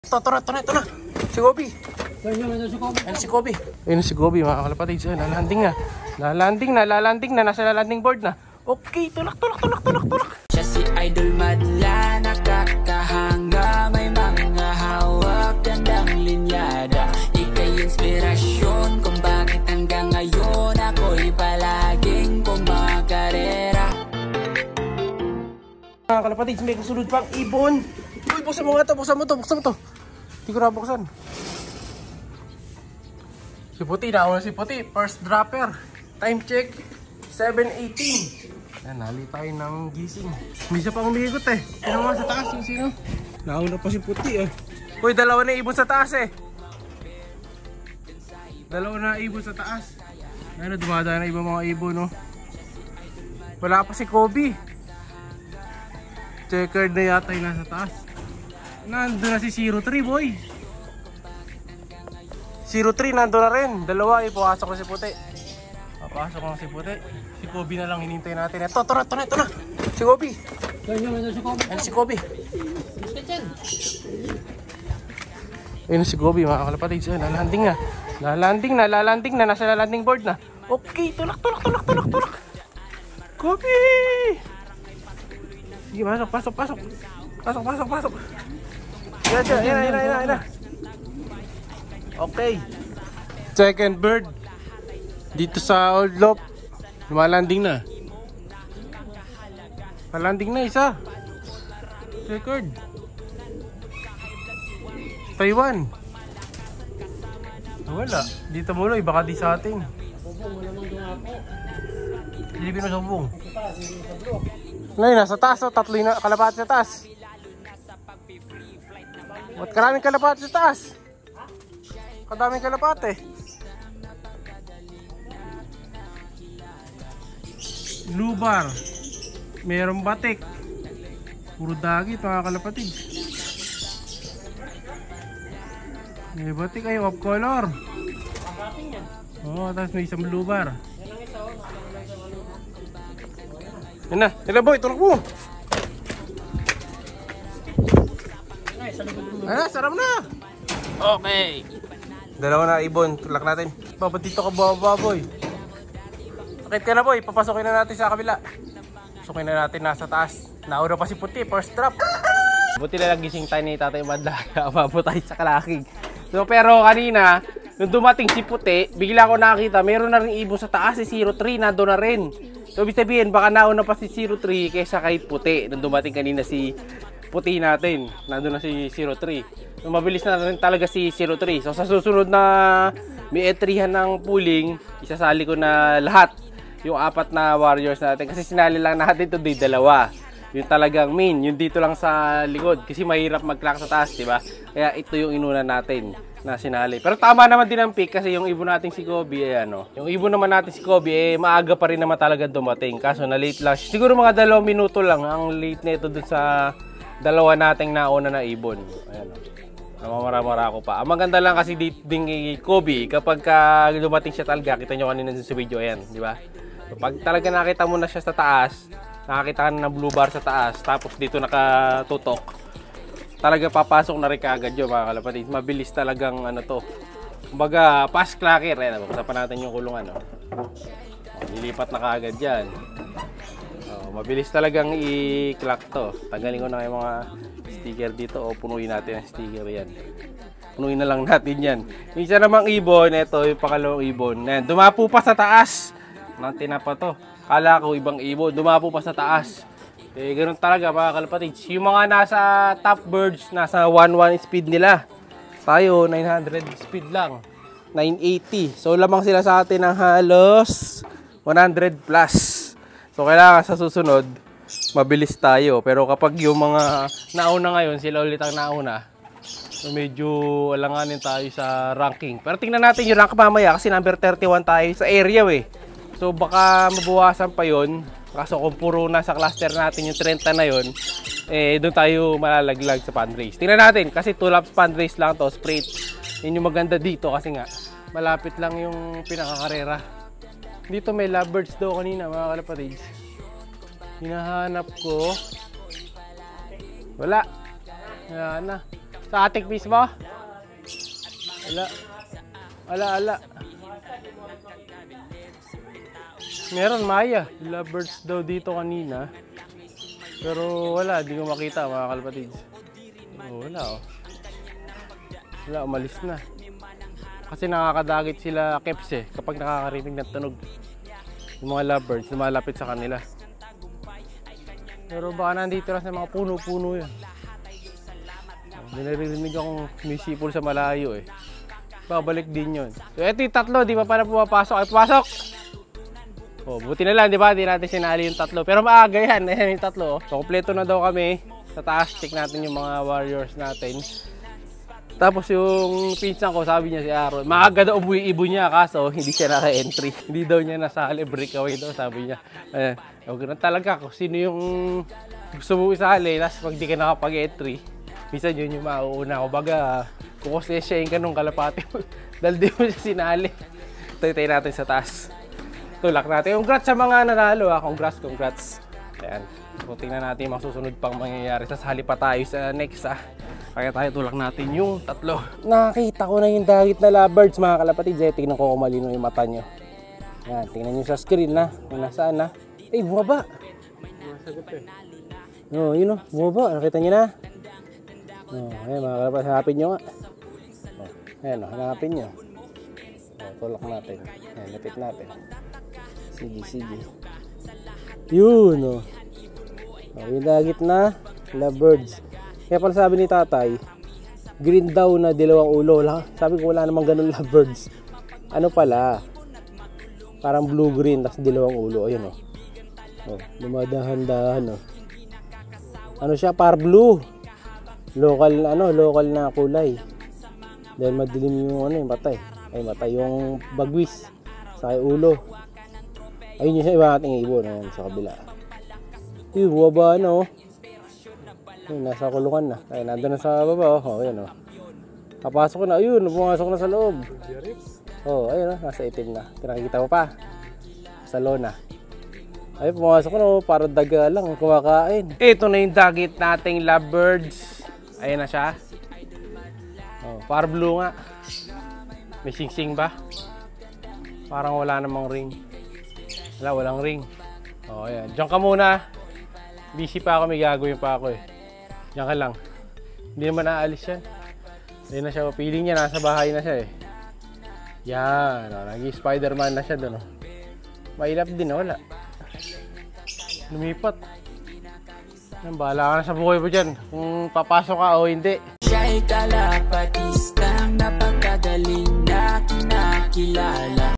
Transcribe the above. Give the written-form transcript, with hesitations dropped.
Ito na. Si Kobe. Ayun si Kobe. Ayun si Kobe mga kalapatids. Lalanding na. Nasa lalanding board na. Okay, tulak. Siya si Idol Madla, nakakahanga, may mga hawak, gandang linyada. Ika'y inspirasyon kung bakit hanggang ngayon ako'y palaging kumakarera. Mga kalapatids, may kasunod pang ibon. Uy, buksan mo to. Hindi ko nabuksan. Si Puti, nauna si Puti. First dropper. Time check, 7:18. Nali tayo ng gising. May isa pang umigot eh. Sino nga sa taas yung sino? Nauna pa si Puti eh. Uy, dalawa na ibon sa taas eh. Dalawa na ibon sa taas. Ayun, dumadaan na ibang mga ibon no. Wala pa si Kobe. Checkered na yata yung nasa taas. Nandun na si 03 boy. 03 nandun na rin. Dalawa ipapasok na si Puti. Papasok na si Puti. Si Kobe na lang hinintay natin. Ito na. Si Kobe. Ayun si Kobe. Ayun si Kobe mga kalapatids. Lalanding na. Nasa lalanding board na. Okay, tulak. Kobe! Sige, pasok. Yan na. Okay. Second bird. Dito sa Old Loop. Lumalanding na. Malanding na isa. Record. Taiwan. Wala. Dito mo lang. Baka di sa ating. Silipin na subong. Ngayon nasa taas. Tatlo na kalapati sa taas. Ba't karaming kalapati sa taas? Kadaming kalapati. Lubar. Merong batik. Puro dagit mga kalapatid. May batik ay off color. Oo, tapos may isang lubar. Yan na boy, tulak mo. Sarap na. Okay. Dalawa na ibon, tulak natin. Ba't dito ka bababa boy? Akit ka na boy, papasokin na natin sa kabila. Papasokin na natin nasa taas. Nauna pa si Puti, first drop. Buti na lang gising tayo ni Tatay Madla. Ababo tayo sa kalakig. So, pero kanina, nung dumating si Puti, bigla ko nakita, meron na rin ibon sa taas, si 03, nandun na rin. So, ibig sabihin, baka nauna pa si 03 kaysa kay Puti. Nung dumating kanina si Puti natin, nandun na si 03. So, mabilis na rin talaga si 03. So, sa susunod na may etrihan ng pooling, isasali ko na lahat. Yung apat na warriors natin. Kasi sinali lang natin ito, dalawa. Yung talagang main, yung dito lang sa likod. Kasi mahirap mag-crack sa taas, diba? Kaya ito yung inuna natin na sinali. Pero tama naman din ang pick kasi yung ibon natin si Kobe, yung ibon naman natin si Kobe, maaga pa rin naman talaga dumating. Kaso na late lang. Siguro mga 2 minuto lang ang late nito dun sa dalawa nating nauna na ibon. Ayan o. Namamara-mara ako pa. Ang maganda lang kasi dito din kay Kobe, kapag dumating siya talaga, kita nyo kanina sa video, ayan, di ba? Pag talaga nakita mo na siya sa taas, nakakita ka na ng blue bar sa taas, tapos dito nakatutok, talaga papasok na rin kaagad yun mga kalapatid. Mabilis talagang ano to. Kumbaga, fast clacker. Ayan, buksan pa natin yung kulungan. Lilipat na kaagad yan. Mabilis talagang i-clock to. Tanggalin ko na yung mga sticker dito o punuin natin ang sticker yan. Punuin na lang natin yan. Yung isa namang ibon, ito yung pangalawang ibon. Ayan, dumapo pa sa taas. Nang tinapa to. Kala ko ibang ibon. Dumapo pa sa taas. Eh, ganoon talaga mga kalapatids. Yung mga nasa top birds, nasa 1.1 speed nila. Tayo, 900 speed lang. 980. So, lamang sila sa atin ng halos 100 plus. So, kailangan sa susunod, mabilis tayo. Pero kapag yung mga nauna ngayon, sila ulit ang nauna. So, medyo alanganin tayo sa ranking. Pero tingnan natin yung rank mamaya kasi number 31 tayo sa area So baka mabawasan pa yon. Kaso kung puro nasa cluster natin yung 30 na yon, doon tayo malalaglag sa fundraise. Tingnan natin kasi 2 laps fundraise lang to, straight. Yun yung maganda dito kasi nga malapit lang yung pinakakarera. Dito may lovebirds daw kanina mga kalapatids. Hinahanap ko. Wala. Wala na. Sa ating mismo? Ala. Meron Maya. Lovebirds daw dito kanina. Pero wala, di ko makita mga kalapatids. Wala Wala, umalis na. Kasi nakakadagit sila keps kapag nakakarinig ng tunog. Yung mga lovebirds, lumalapit sa kanila. Pero baka nandito lang sa mga puno-puno yan. Narinig akong misipol sa malayo Babalik din yun. So eto yung tatlo, di pa pala pumapasok. Ay, pumasok! Buti na lang, di ba? Di natin sinali yung tatlo. Pero maaga yan, ayan yung tatlo. So kompleto na daw kami. Sa taas, check natin yung mga warriors natin. Tapos yung pinsan ko, sabi niya si Aaron, maaga daw umuwi ibo niya, kaso hindi siya naka-entry. Hindi daw niya nasali, breakaway daw, sabi niya. Huwag na talaga kung sino yung gusto mo isali, tapos pag di ka nakapag-entry, minsan yun yung mauuna ko. Baga, kukosesyahin ka nung kalapati mo, dahil di mo siya sinali. Tayo natin sa taas. Tulak natin. Congrats sa mga nanalo congrats. Ayan. So, tingnan natin yung masusunod pang mangyayari. Sasali pa tayo sa next Kaya tayo tulak natin yung tatlo. Nakita ko na yung dagit na lovebirds mga kalapatid. Tingnan ko kung malino yung mata nyo. Yan, tingnan nyo sa screen kung nasaan bumaba. Yun bumaba. Nakita nyo na? Ayan mga kalapatid, hanapin nyo nga. Ayan hanapin nyo. Tulak natin. Ayan, lapit natin. Sige. Yun yung dagit na lovebirds. Kaya pala sabi ni tatay, green daw na dalawang ulo. Sabi ko wala namang ganun lovebirds. Ano pala? Parang blue-green tapos dalawang ulo. Ayun dumadahan-dahan Ano siya? Par blue. Local na kulay. Dahil madilim yung mata Ay mata yung bagwis sa ulo. Ayun yung iba nating ibon sa kabila. Bumaba nasa kulungan na. Ay, nandun na sa baba. Ayan Papasok na. Ayun, pumasok na sa loob. Ayun nasa itim na. Nakikita mo pa. Sa lona. Ay, pumasok na. Para daga lang. Kumakain. Ito na yung dagit nating lovebirds. Ayan na siya. Par blue nga. May sing-sing ba? Parang wala namang ring. Walang ring. Ayan. Diyan ka muna. Busy pa ako. May gagawin pa ako Diyan ka lang. Hindi naman naalis yan. Ayun na siya. Piling niya. Nasa bahay na siya Yan. Nag-Spider-Man na siya doon. Mailap din. Wala. Lumipat. Bahala ka na sa buhay mo dyan. Kung papasok ka o hindi. Siya'y kalapatistang napakagaling na kinakilala.